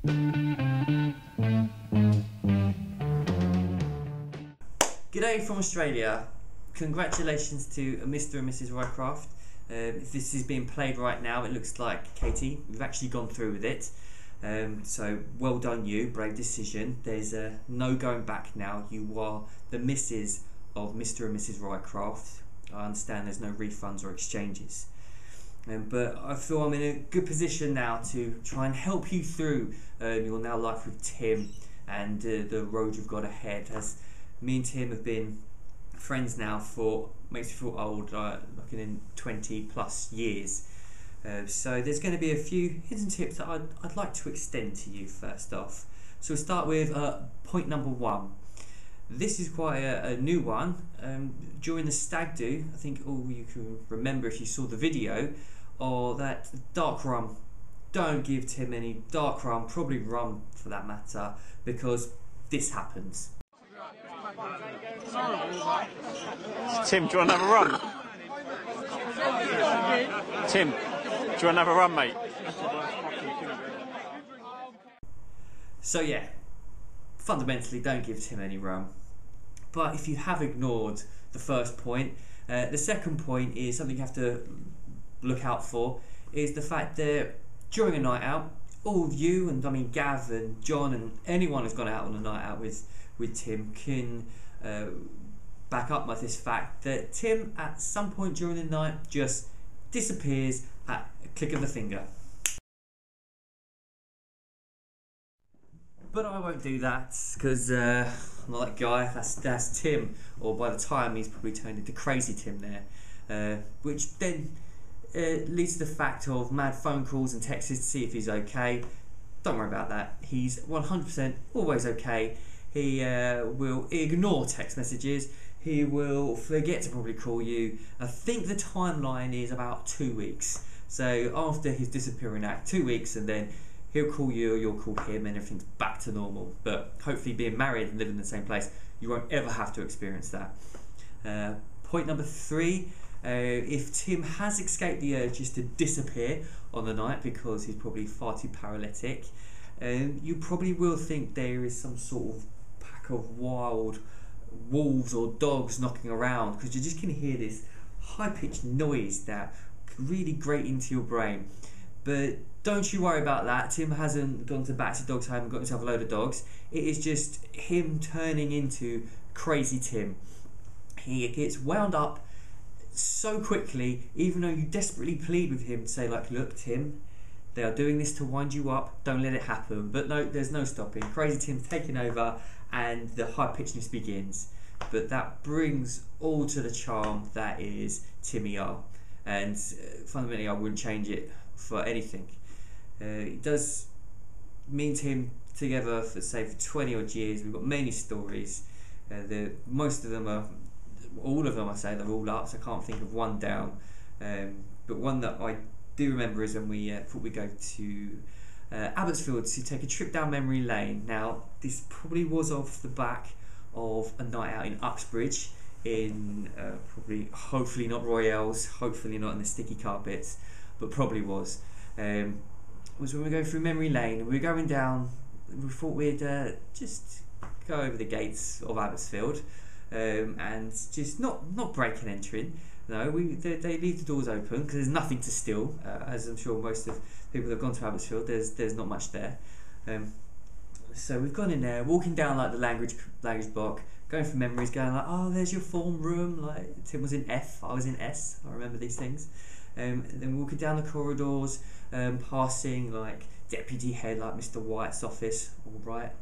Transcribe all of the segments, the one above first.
G'day from Australia. Congratulations to Mr. and Mrs. Rycraft. If this is being played right now, it looks like Katie, we've actually gone through with it. So well done you, brave decision. There's no going back now. You are the Mrs. of Mr. and Mrs. Rycraft. I understand there's no refunds or exchanges. But I feel I'm in a good position now to try and help you through your now life with Tim and the road you've got ahead. As me and Tim have been friends now for, makes me feel old, looking in 20 plus years. So there's going to be a few hidden tips that I'd like to extend to you first off. So we'll start with point number 1. This is quite a new one. During the stag do, I think all you can remember if you saw the video, or that dark rum. Don't give Tim any dark rum, probably rum for that matter, because this happens. Tim, do you want to have a run? Tim, do you want to have a run, mate? So yeah, fundamentally don't give Tim any rum. But if you have ignored the first point, the second point is something you have to look out for, is the fact that during a night out, all of you, and I mean Gav and John and anyone who's gone out on a night out with Tim can back up by this fact that Tim at some point during the night just disappears at a click of the finger. But I won't do that, because I'm not that guy. That's Tim, or by the time he's probably turned into crazy Tim there, which then leads to the fact of mad phone calls and texts to see if he's okay. Don't worry about that. He's 100% always okay. He will ignore text messages. He will forget to probably call you. I think the timeline is about 2 weeks. So after his disappearing act, 2 weeks, and then he'll call you or you'll call him and everything's back to normal. But hopefully being married and living in the same place, you won't ever have to experience that. Point number 3, if Tim has escaped the urge just to disappear on the night because he's probably far too paralytic, you probably will think there is some sort of pack of wild wolves or dogs knocking around, because you're just going to hear this high-pitched noise that could really grate into your brain. But don't you worry about that. Tim hasn't gone to Batsy Dog's home and got himself a load of dogs. It is just him turning into crazy Tim. He gets wound up so quickly, even though you desperately plead with him to say, like, look Tim, they are doing this to wind you up, don't let it happen. But no, there's no stopping. Crazy Tim's taking over and the high-pitchedness begins. But that brings all to the charm that is Timmy R. And fundamentally I wouldn't change it for anything. It does mean Tim together for say for 20 odd years. We've got many stories. Most of them are, all of them I say, they're all up, so I can't think of one down. But one that I do remember is when we thought we'd go to Abbotsfield to take a trip down memory lane. Now this probably was off the back of a night out in Uxbridge, in probably, hopefully not Royales, hopefully not in the sticky carpets, but probably was when we were going through memory lane and we were going down. We thought we'd just go over the gates of Abbotsfield and just not break and entering. No, they leave the doors open because there's nothing to steal, as I'm sure most of people that have gone to Abbotsfield, there's not much there. So we've gone in there, walking down like the language block, going through memories, going like, oh, there's your form room. Like Tim was in F, I was in S. I remember these things. And then walking down the corridors, passing like deputy head like Mr. White's office, all right.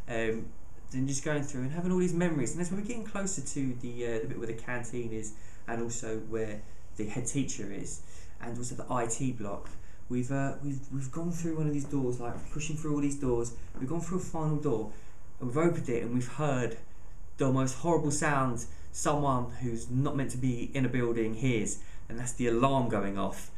Then just going through and having all these memories, and as we're getting closer to the bit where the canteen is, and also where the head teacher is, and also the IT block, we've gone through one of these doors, like pushing through all these doors. We've gone through a final door, and we've opened it, and we've heard the most horrible sound someone who's not meant to be in a building hears, and that's the alarm going off.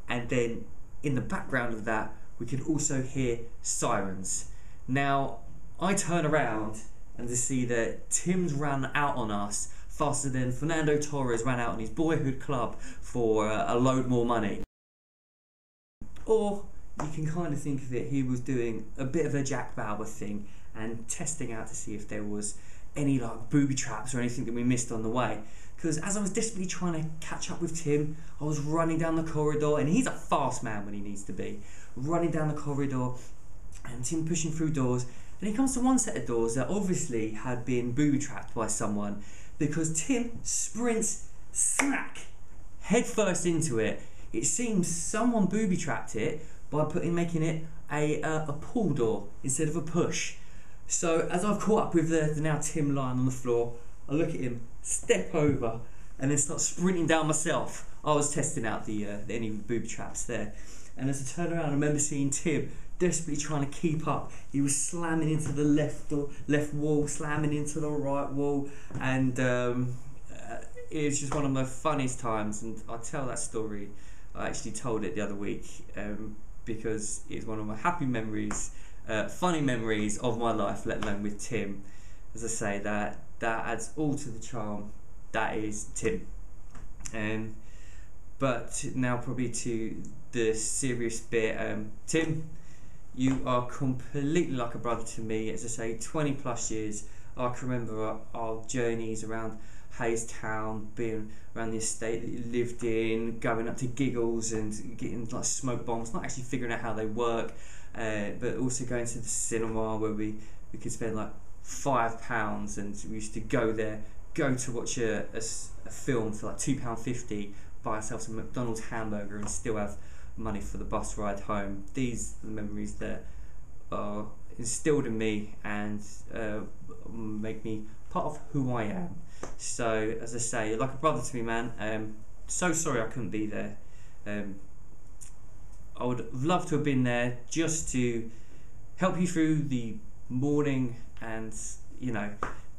And then in the background of that, we could also hear sirens. Now I turn around and to see that Tim's ran out on us faster than Fernando Torres ran out on his boyhood club for a load more money. Or you can kind of think of it, he was doing a bit of a Jack Bauer thing and testing out to see if there was any like booby traps or anything that we missed on the way. Because as I was desperately trying to catch up with Tim, I was running down the corridor, and he's a fast man when he needs to be, running down the corridor, and Tim pushing through doors, and he comes to one set of doors that obviously had been booby trapped by someone, because Tim sprints smack head first into it. It seems someone booby trapped it by making it a pull door instead of a push. So as I've caught up with the now Tim lying on the floor, I look at him, step over, and then start sprinting down myself. I was testing out the any booby traps there. And as I turned around, I remember seeing Tim desperately trying to keep up. He was slamming into the left wall, slamming into the right wall, and it was just one of my funniest times. And I tell that story, I actually told it the other week because it's one of my happy memories, funny memories of my life, let alone with Tim. As I say, that adds all to the charm. That is Tim. But now probably to the serious bit. Tim, you are completely like a brother to me. As I say, 20 plus years. I can remember our journeys around Hayes Town, being around the estate that you lived in, going up to Giggles and getting like smoke bombs, not actually figuring out how they work, but also going to the cinema where we could spend like £5, and we used to go to watch a film for like £2.50, buy ourselves a McDonald's hamburger and still have money for the bus ride home. These are the memories that are instilled in me and make me part of who I am. So as I say, you're like a brother to me, man. So sorry I couldn't be there. I would have loved to have been there just to help you through the morning, and you know,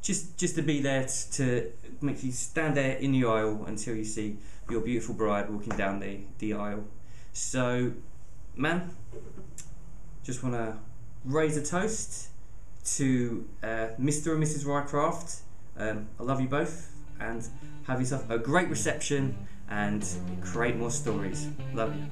just to be there to make you stand there in the aisle until you see your beautiful bride walking down the aisle. So man, just want to raise a toast to Mr. and Mrs. Rycraft. I love you both, and have yourself a great reception and create more stories. Love you.